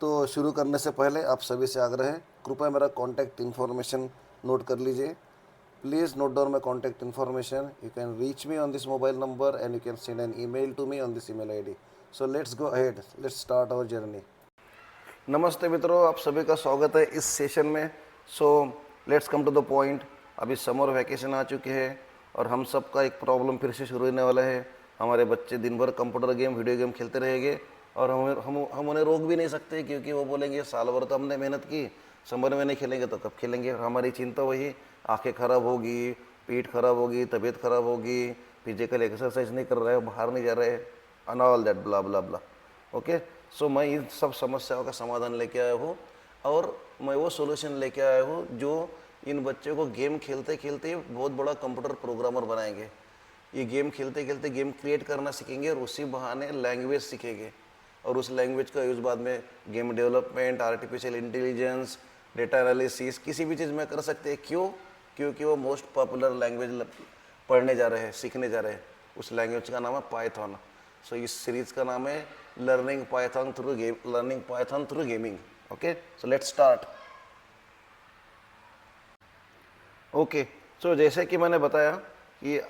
तो शुरू करने से पहले आप सभी से आग्रह है, कृपया मेरा कॉन्टैक्ट इन्फॉर्मेशन नोट कर लीजिए। Please note down my contact information. You can reach me on this mobile number and you can send an email to me on this email ID. So let's go ahead. Let's start our journey. नमस्ते मित्रों, आप सभी का स्वागत है इस session में। So let's come to the point. अभी समर वैकेशन आ चुके हैं और हम सब का एक प्रॉब्लम फिर से शुरू होने वाला है। हमारे बच्चे दिन भर कंप्यूटर गेम, वीडियो गेम खेलते रहेंगे और हम उन्हें रोक भी नहीं सकते, क्योंकि वो बोलेंगे साल भर तो हमने मेहनत की, समर में नहीं खेलेंगे तो कब खेलेंगे। और हमारी चिंता वही, आंखें खराब होगी, पीठ खराब होगी, तबीयत खराब होगी, फिजिकल एक्सरसाइज नहीं कर रहे हो, बाहर नहीं जा रहे, and all that blah blah blah. Okay, so मैं इन सब समस्याओं का समाधान लेके आया हूँ और मैं वो सोल्यूशन लेके आया हूँ जो इन बच्चों को गेम खेलते खेलते बहुत बड़ा कंप्यूटर प्रोग्रामर बनाएंगे। ये गेम खेलते खेलते गेम क्रिएट करना सीखेंगे और उसी बहाने लैंग्वेज सीखेंगे और उस लैंग्वेज का यूज़ बाद में game development, artificial intelligence, data analysis, किसी भी चीज़ में कर सकते हैं। क्यों? क्योंकि वो मोस्ट पॉपुलर लैंग्वेज पढ़ने जा रहे हैं, सीखने जा रहे हैं। उस लैंग्वेज का नाम है पाइथन। सो इस सीरीज का नाम है learning Python through gaming. Okay, so let's start. Okay, so जैसे कि मैंने बताया कि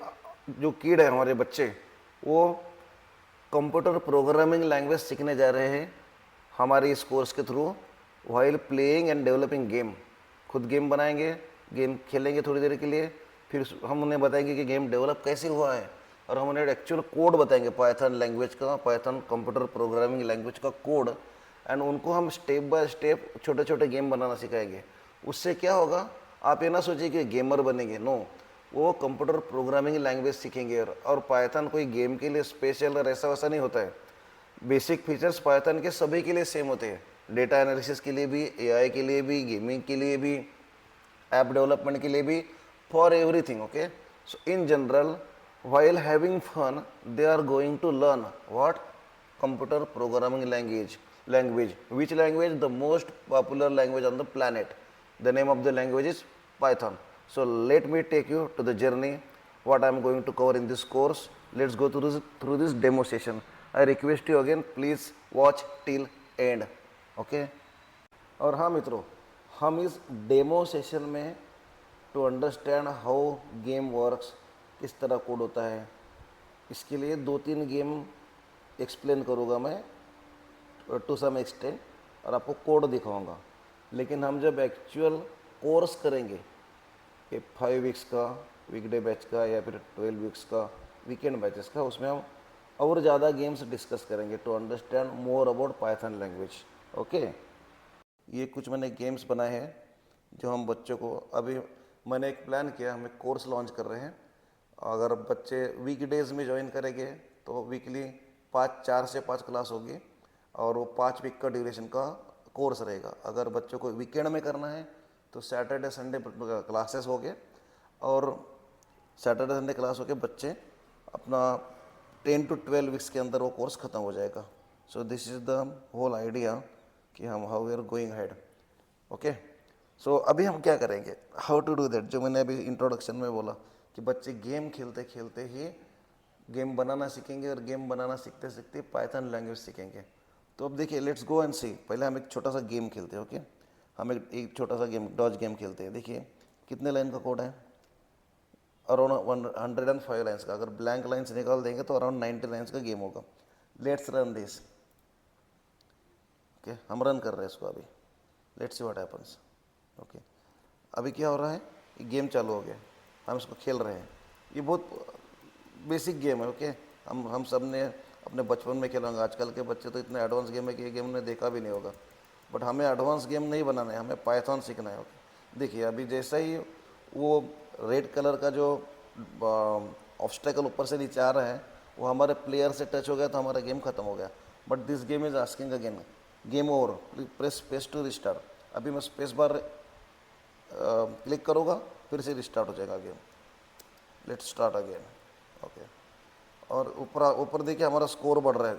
जो किड है हमारे बच्चे, वो कंप्यूटर प्रोग्रामिंग लैंग्वेज सीखने जा रहे हैं हमारे इस कोर्स के through, while playing and developing game. खुद गेम बनाएंगे, गेम खेलेंगे थोड़ी देर के लिए, फिर हम उन्हें बताएंगे कि गेम डेवलप कैसे हुआ है और हम उन्हें एक्चुअल कोड बताएंगे पाइथन लैंग्वेज का, पाइथन कंप्यूटर प्रोग्रामिंग लैंग्वेज का कोड। एंड उनको हम स्टेप बाय स्टेप छोटे छोटे गेम बनाना सिखाएंगे। उससे क्या होगा, आप ये ना सोचिए कि गेमर बनेंगे, नो, वो कंप्यूटर प्रोग्रामिंग लैंग्वेज सीखेंगे। और पाइथन कोई गेम के लिए स्पेशल और ऐसा वैसा नहीं होता है। बेसिक फीचर्स पाइथन के सभी के लिए सेम होते हैं, डेटा एनालिसिस के लिए भी, एआई के लिए भी, गेमिंग के लिए भी, ऐप डेवलपमेंट के लिए भी, for everything. Okay, so in general while having fun they are going to learn what? Computer programming language. Which language? The most popular language on the planet. The name of the language is Python. So let me take you to the journey what I am going to cover in this course. Let's go through this demo session. I request you again, please watch till end. Okay, और हाँ मित्रों, हम इस demo session में to understand how game works, किस तरह code होता है, इसके लिए 2-3 गेम एक्सप्लेन करूँगा मैं टू सम एक्सटेंट और आपको कोड दिखाऊंगा। लेकिन हम जब एक्चुअल कोर्स करेंगे कि 5 वीक्स का वीकडे बैच का या फिर 12 वीक्स का वीकेंड बैचेस का, उसमें हम और ज़्यादा गेम्स डिस्कस करेंगे to understand more about Python language. Okay, ये कुछ मैंने गेम्स बनाए हैं जो हम बच्चों को, अभी मैंने एक प्लान किया, हम एक कोर्स लॉन्च कर रहे हैं। अगर बच्चे वीकडेज़ में ज्वाइन करेंगे तो वीकली 4 से 5 क्लास होगी और वो 5 वीक का ड्यूरेशन का कोर्स रहेगा। अगर बच्चों को वीकेंड में करना है तो सैटरडे संडे क्लासेस हो गए और सैटरडे संडे क्लास हो के बच्चे अपना 10 to 12 वीक्स के अंदर वो कोर्स ख़त्म हो जाएगा। So this is the whole idea कि हम how we are going head. Okay, so अभी हम क्या करेंगे, हाउ टू डू दैट, जो मैंने अभी इंट्रोडक्शन में बोला कि बच्चे गेम खेलते खेलते ही गेम बनाना सीखेंगे और गेम बनाना सीखते सीखते पाइथन लैंग्वेज सीखेंगे। तो अब देखिए, लेट्स गो एंड सी। पहले हम एक छोटा सा गेम खेलते हैं। ओके, हम एक छोटा सा गेम, डॉज गेम खेलते हैं। देखिए कितने लाइन का कोड है, अराउंड 105 लाइन्स का। अगर ब्लैंक लाइन्स निकाल देंगे तो अराउंड 90 लाइन्स का गेम होगा। Let's run this. ओके, हम रन कर रहे हैं इसको अभी। Let's see what happens. Okay, अभी क्या हो रहा है, गेम चालू हो गया, हम इसको खेल रहे हैं। ये बहुत बेसिक गेम है। ओके, हम सब ने अपने बचपन में खेला होंगे। आजकल के बच्चे तो इतने एडवांस गेम है कि ये गेम ने देखा भी नहीं होगा। बट हमें एडवांस गेम नहीं बनाना है, हमें पाइथन सीखना है। ओके, देखिए अभी जैसा ही वो रेड कलर का जो ऑब्स्टेकल ऊपर से नीचे आ रहा है वो हमारे प्लेयर से टच हो गया तो हमारा गेम खत्म हो गया। But this game is asking again, game over, press space to restart. अभी मैं स्पेस बार क्लिक करूँगा, फिर से रिस्टार्ट हो जाएगा game. Let's start again. Okay, और ऊपर देखिए हमारा स्कोर बढ़ रहा है।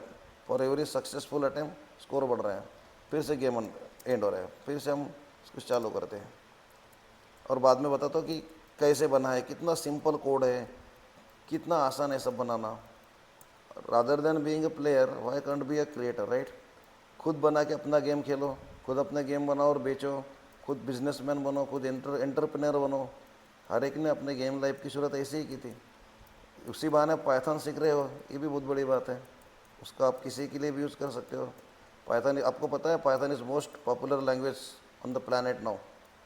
For every successful attempt score बढ़ रहा है। फिर से गेम एंड हो रहा है। फिर से हम कुछ चालू करते हैं और बाद में बताता हूँ कि कैसे बना है, कितना सिंपल कोड है, कितना आसान है सब बनाना। Rather than being a player, why can't be a creator, right? खुद बना के अपना गेम खेलो, खुद अपने गेम बनाओ और बेचो, खुद बिजनेसमैन बनो, खुद एंटरप्रेन्योर बनो। हर एक ने अपने गेम लाइफ की शुरुआत ऐसे ही की थी। उसी बहाने पाइथन सीख रहे हो, ये भी बहुत बड़ी बात है। उसका आप किसी के लिए भी यूज़ कर सकते हो। पाइथन, आपको पता है Python is most popular language on the planet now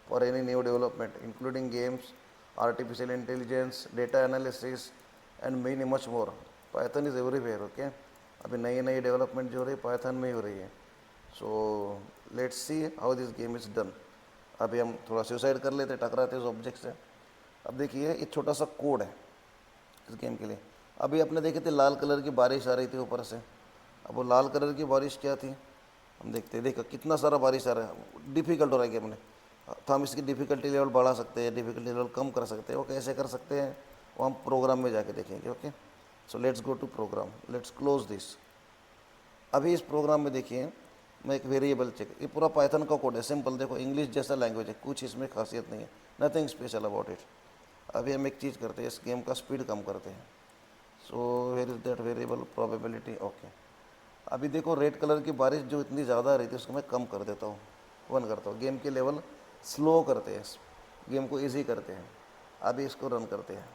for any new development including games, artificial intelligence, data analysis and many much more. Python is everywhere. Okay, अभी नई नई डेवलपमेंट जो हो रही है पाइथन में ही हो रही है। So let's see how this game is done. अभी हम थोड़ा सुसाइड कर लेते, टकराते उस ऑब्जेक्ट से। अब देखिए ये छोटा सा कोड है इस गेम के लिए। अभी आपने देखे थे लाल कलर की बारिश आ रही थी ऊपर से। अब वो लाल कलर की बारिश क्या थी, हम देखते हैं। देखो कितना सारा बारिश आ रहा है, डिफ़िकल्ट हो रहा है गेम ने। तो हम इसकी डिफ़िकल्टी लेवल बढ़ा सकते हैं, डिफ़िकल्टी लेवल कम कर सकते हैं। वो कैसे कर सकते हैं वो हम प्रोग्राम में जाके देखेंगे। Okay, so let's go to program, let's close this. अभी इस प्रोग्राम में देखिए मैं एक वेरिएबल चेक, ये पूरा पाइथन का कोड है, सिंपल। देखो इंग्लिश जैसा लैंग्वेज है, कुछ इसमें खासियत नहीं है, नथिंग स्पेशल अबाउट इट। अभी हम एक चीज़ करते हैं, इस गेम का स्पीड कम करते हैं। So where is that variable, probability. Okay, अभी देखो रेड कलर की बारिश जो इतनी ज़्यादा आ रही थी उसको मैं कम कर देता हूँ, 1 करता हूँ। गेम के लेवल स्लो करते हैं, गेम को इजी करते हैं। अभी इसको रन करते हैं।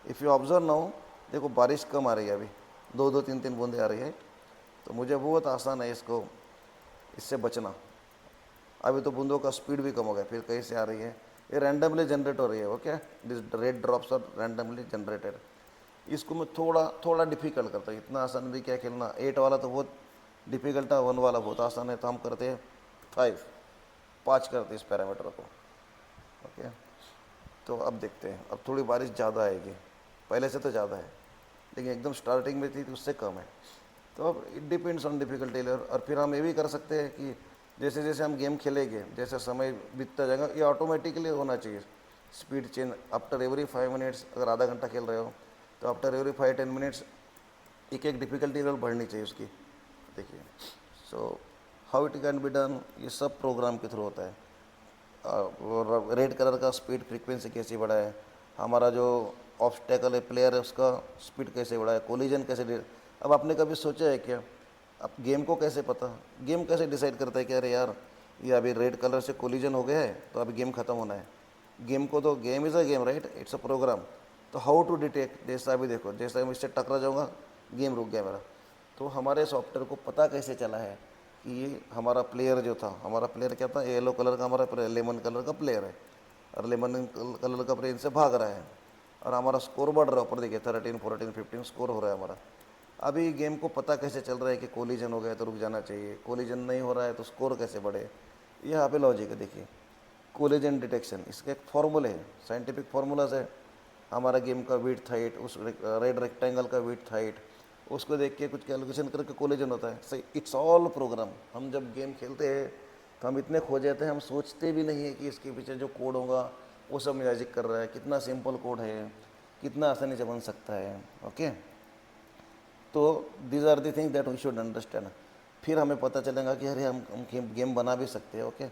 इफ़ यू ऑब्जर्व नाउ, देखो बारिश कम आ रही है, अभी 2-2 3-3 बूंदें आ रही है। तो मुझे बहुत आसान है इसको, इससे बचना। अभी तो बूंदों का स्पीड भी कम हो गया, फिर कहीं से आ रही है, ये रैंडमली जनरेट हो रही है। Okay, this red drops are randomly generated. इसको मैं थोड़ा थोड़ा डिफ़िकल्ट करता हूँ, इतना आसान भी क्या खेलना। 8 वाला तो बहुत डिफ़िकल्ट था, 1 वाला बहुत आसान है। तो हम करते हैं 5 करते हैं इस पैरामीटर को। ओके, तो अब देखते हैं, अब थोड़ी बारिश ज़्यादा आएगी, पहले से तो ज़्यादा है, लेकिन एकदम स्टार्टिंग में थी तो उससे कम है। तो अब it depends on difficulty level. और फिर हम ये भी कर सकते हैं कि जैसे जैसे हम गेम खेलेंगे, जैसे समय बीतता जाएगा, ये ऑटोमेटिकली होना चाहिए speed change. After every 5 minutes, अगर आधा घंटा खेल रहे हो तो आफ्टर एवरी 5-10 मिनट्स एक एक डिफ़िकल्टी लेवल बढ़नी चाहिए उसकी। देखिए, so how it can be done, ये सब प्रोग्राम के थ्रू होता है। रेड कलर का स्पीड फ्रीक्वेंसी कैसे बढ़ाए, हमारा जो ऑब्स्टेकल है प्लेयर है उसका स्पीड कैसे बढ़ाए, कोलिजन कैसे। अब आपने कभी सोचा है क्या, अब गेम को कैसे पता, गेम कैसे डिसाइड करता है कि अरे यार ये अभी रेड कलर से कोलिजन हो गया है तो अभी गेम ख़त्म होना है। गेम को तो, game is a game right, it's a program. तो हाउ टू डिटेक्ट, जैसा अभी देखो, जैसा मैं इससे टकरा जाऊँगा गेम रुक गया मेरा। तो हमारे सॉफ्टवेयर को पता कैसे चला है कि ये हमारा प्लेयर जो था, हमारा प्लेयर क्या था, येलो कलर का हमारा प्लेयर, लेमन कलर का प्लेयर है, और लेमन कलर का प्लेयर इनसे भाग रहा है, और हमारा स्कोर बढ़ रहा है। ऊपर देखिए 13, 14, 15 स्कोर हो रहा है हमारा। अभी गेम को पता कैसे चल रहा है कि कोलिजन हो गया है तो रुक जाना चाहिए, कोलिजन नहीं हो रहा है तो स्कोर कैसे बढ़े। ये यहाँ पे लॉजिक है। देखिए कोलिजन डिटेक्शन, इसके एक फॉर्मूले हैं, साइंटिफिक फार्मूलाज है। हमारा गेम का विड्थ हाइट, उस रेड रेक्टेंगल का विड्थ हाइट, उसको देख के कुछ कैलकुलेशन करके कोलिजन होता है। सही, इट्स ऑल प्रोग्राम। हम जब गेम खेलते हैं तो हम इतने खो जाते हैं, हम सोचते भी नहीं है कि इसके पीछे जो कोड होगा वो सब मैजिक कर रहा है। कितना सिंपल कोड है, कितना आसानी से बन सकता है। ओके, तो these are the things that we should understand. फिर हमें पता चलेगा कि अरे हम गेम बना भी सकते हैं। ओके,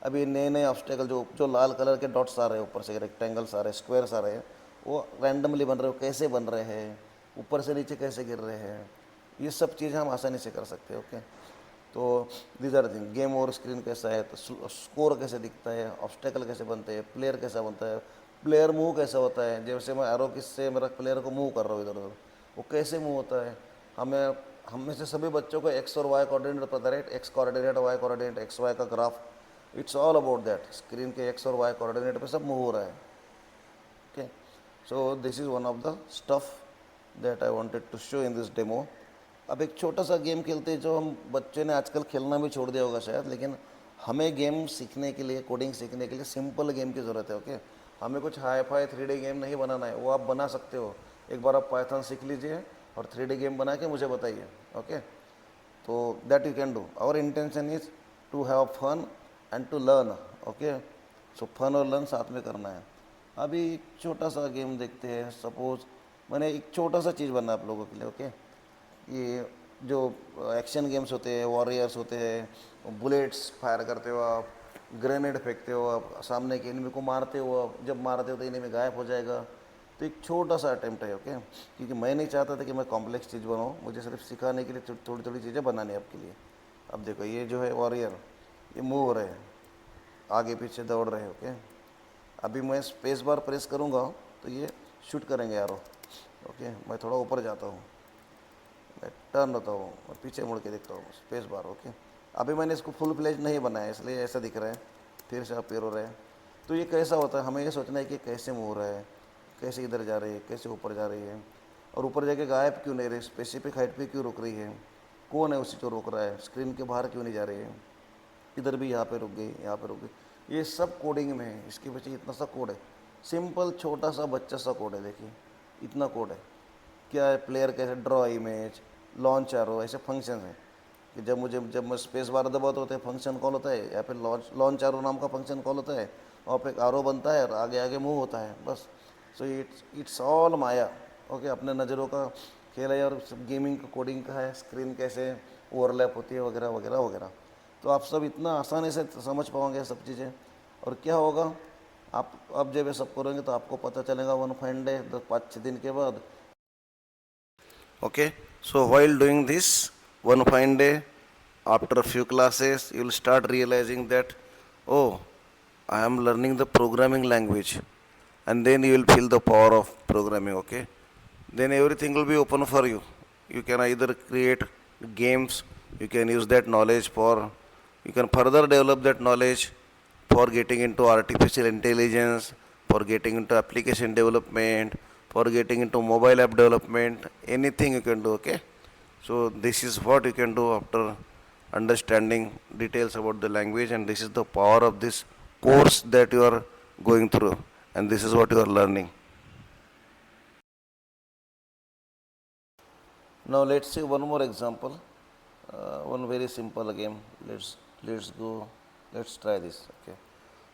अभी नए नए ऑब्स्टेकल जो जो लाल कलर के डॉट्स आ रहे हैं, ऊपर से रेक्टेंगल्स आ रहे हैं, स्क्वायर्स आ रहे हैं, वो रैंडमली बन रहे हो, कैसे बन रहे हैं, ऊपर से नीचे कैसे गिर रहे हैं, ये सब चीज़ें हम आसानी से कर सकते हैं। ओके, तो दीज आर थिंग, गेम और स्क्रीन कैसा है, तो स्कोर कैसे दिखता है, ऑब्स्टेकल कैसे बनते हैं, प्लेयर कैसा बनता है, प्लेयर मूव कैसा होता है। जैसे मैं एरो किस से मेरा प्लेयर को मूव कर रहा हूँ इधर उधर, वो कैसे मूव होता है। हमें, हम में से सभी बच्चों को एक्स और वाई कोऑर्डिनेट पता है, right, x coordinate, y coordinate, x y का graph, it's all about that. Screen के एक्स और वाई कोऑर्डिनेट पे सब मूव हो रहा है। Okay, so this is one of the stuff that I wanted to show in this demo. अब एक छोटा सा गेम खेलते हैं जो हम, बच्चे ने आजकल खेलना भी छोड़ दिया होगा शायद, लेकिन हमें गेम सीखने के लिए, कोडिंग सीखने के लिए सिंपल गेम की ज़रूरत है। ओके, हमें कुछ हाई फाई 3D गेम नहीं बनाना है, वो आप बना सकते हो। एक बार आप पाइथन सीख लीजिए और 3D गेम बना के मुझे बताइए। ओके, तो that you can do. Our intention is to have fun and to learn. Okay, so fun और लर्न साथ में करना है। अभी एक छोटा सा गेम देखते हैं। सपोज मैंने एक छोटा सा चीज़ बना आप लोगों के लिए। ओके, ये जो एक्शन गेम्स होते हैं, वॉरियर्स होते हैं, बुलेट्स फायर करते हो आप, ग्रेनेड फेंकते हो आप, सामने के एनिमी को मारते हो आप, जब मारते हो तो एनिमी गायब हो जाएगा। तो एक छोटा सा अटेम्प्ट है। ओके, क्योंकि मैं नहीं चाहता था कि मैं कॉम्प्लेक्स चीज़ बनाऊँ, मुझे सिर्फ सिखाने के लिए थोड़ी थोड़ी चीज़ें बनानी है आपके लिए। अब देखो ये जो है वॉरियर, ये मूव हो रहे हैं, आगे पीछे दौड़ रहे हैं। ओके, अभी मैं स्पेस बार प्रेस करूँगा तो ये शूट करेंगे यारो। ओके, मैं थोड़ा ऊपर जाता हूँ, मैं टर्न होता हूँ और पीछे मुड़ के देखता हूँ, स्पेस बार। ओके, अभी मैंने इसको फुल फ्लेज नहीं बनाया इसलिए ऐसा दिख रहा है, फिर से अपीयर हो रहा है। तो ये कैसा होता है, हमें ये सोचना है कि कैसे मूव हो रहा है, कैसे इधर जा रही है, कैसे ऊपर जा रही है, और ऊपर जाके गायब क्यों नहीं रही, स्पेसिफिक हाइट पे क्यों रुक रही है, कौन है उसी जो रोक रहा है, स्क्रीन के बाहर क्यों नहीं जा रही है, इधर भी यहाँ पे रुक गई, यहाँ पे रुक गई। ये सब कोडिंग में है, इसके पीछे इतना सा कोड है, सिंपल छोटा सा बच्चा सा कोड है। देखिए इतना कोड है, क्या है, प्लेयर कैसे ड्रॉ इमेज, लॉन्च एरो, ऐसे फंक्शन हैं कि जब मैं स्पेस बार दबाता होता है फंक्शन कॉल होता है, या फिर लॉन्च एरो नाम का फंक्शन कॉल होता है, और फिर एक आरो बनता है और आगे आगे मूव होता है बस। So it's all Maya. Okay, अपने नज़रों का खेल है और सब गेमिंग का कोडिंग का है, स्क्रीन कैसे ओवरलैप होती है वगैरह वगैरह वगैरह। तो आप सब इतना आसानी से समझ पाओगे सब चीज़ें। और क्या होगा, आप अब जब ये सब करोगे तो आपको पता चलेगा वन फाइन डे 5-6 दिन के बाद। Okay, so while doing this, one fine day, after a few classes, you will start realizing that, oh, I am learning the programming language, and then you will feel the power of programming. Okay, then everything will be open for you. You can either create games, you can use that knowledge for, you can further develop that knowledge for getting into artificial intelligence, for getting into application development, for getting into mobile app development, anything you can do. Okay, so this is what you can do after understanding details about the language, and this is the power of this course that you are going through, and this is what you are learning. Now let's see one more example, one very simple game. Let's go. Let's try this. Okay.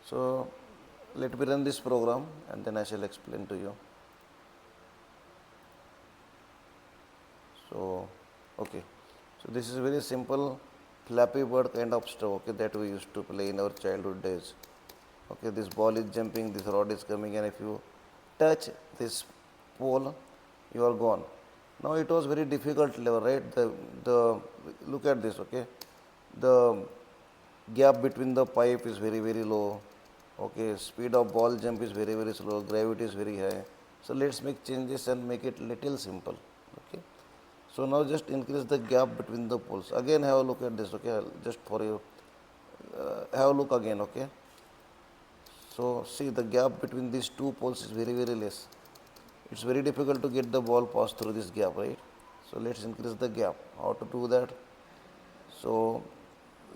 So let me run this program and then I shall explain to you. So okay. So this is very simple Flappy Bird kind of stuff. Okay, that we used to play in our childhood days. Okay, this ball is jumping, this rod is coming, and if you touch this pole, you are gone. Now it was very difficult level, right? The look at this. Okay, the gap between the pipe is very low. Okay, speed of ball jump is very slow, gravity is very high. So let's make changes and make it little simple. Okay, so now just increase the gap between the poles. Again have a look at this. Okay, just for you, have a look again. Okay, so see the gap between these two poles is very less. It's very difficult to get the ball pass through this gap, right? So let's increase the gap. How to do that? So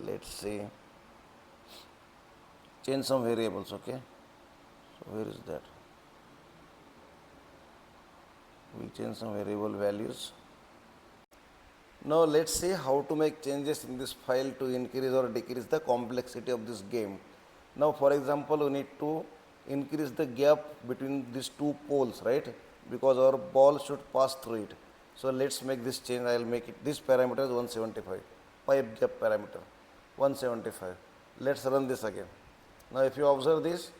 let's see, change some variables. Okay, so where is that? We change some variable values. Now let's see how to make changes in this file to increase or decrease the complexity of this game. Now for example, we need to increase the gap between these two poles, right? Because our ball should pass through it. So let's make this change. I will make it, this parameter is 175, pipe gap parameter 175. Let's run this again. Now if you observe this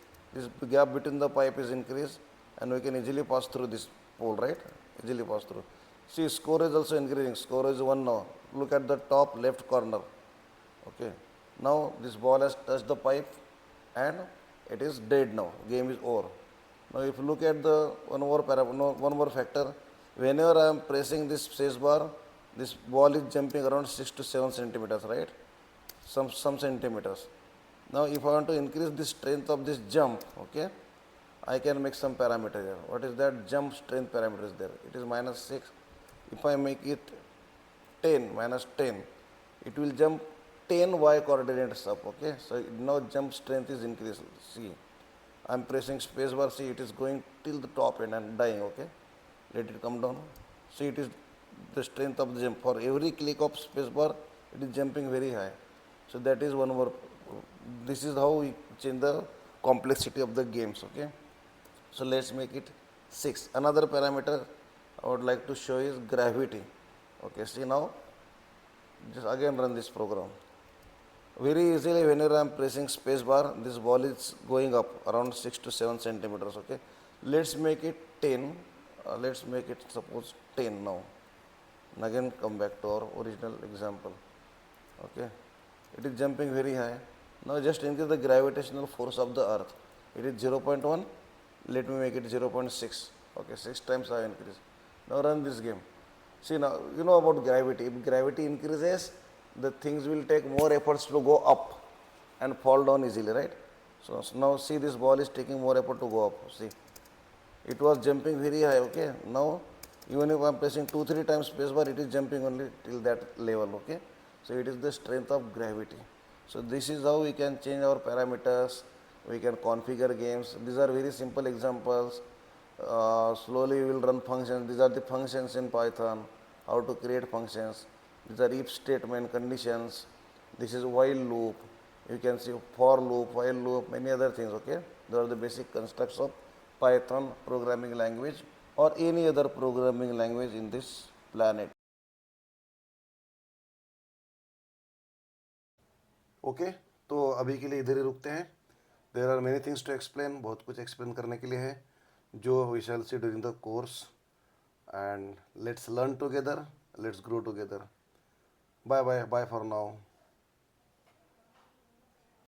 gap between the pipe is increased and we can easily pass through this pole, right? Easily pass through. See, score is also increasing. Score is 1 now. Look at the top left corner. Okay. Now this ball has touched the pipe and it is dead now. Game is over. Now if you look at the one more factor, whenever I am pressing this space bar, this ball is jumping around 6 to 7 centimeters, right? Some centimeters. Now if I want to increase the strength of this jump, okay, I can make some parameter here. What is that? Jump strength parameter is there. It is -6. If I make it 10, -10, it will jump 10 y coordinates up. Okay, so now jump strength is increased. See, I am pressing space bar. See, it is going till the top end and dying. Okay, let it come down. See, it is the strength of the jump. For every click of space bar, it is jumping very high. So that is one more. This is how we change the complexity of the games. Okay, so let's make it 6. Another parameter I would like to show is gravity. Okay, see now, just again run this program. Very easily, whenever I am pressing space bar, this ball is going up around 6 to 7 centimeters. Okay, let's make it 10. Let's make it suppose 10 now. And again come back to our original example. Okay, it is jumping very high. Now just increase the gravitational force of the earth. It is 0.1, let me make it 0.6. Okay, 6 times I increase. Now run this game. See, now you know about gravity. If gravity increases, the things will take more efforts to go up and fall down easily, right? So now see, this ball is taking more effort to go up. See, it was jumping very high. Okay, now even if I am pressing 2-3 times spacebar, it is jumping only till that level. Okay, so it is the strength of gravity. So this is how we can change our parameters, we can configure games. These are very simple examples. Slowly we will run functions. These are the functions in Python, how to create functions. These are if statement, conditions. This is while loop. You can see for loop, while loop, many other things. Okay, those are the basic constructs of Python programming language or any other programming language in this planet. Okay, तो अभी के लिए इधर ही रुकते हैं. There are many things to explain, बहुत कुछ एक्सप्लेन करने के लिए है जो we shall see during the course. And let's learn together, let's grow together. Bye bye bye for now.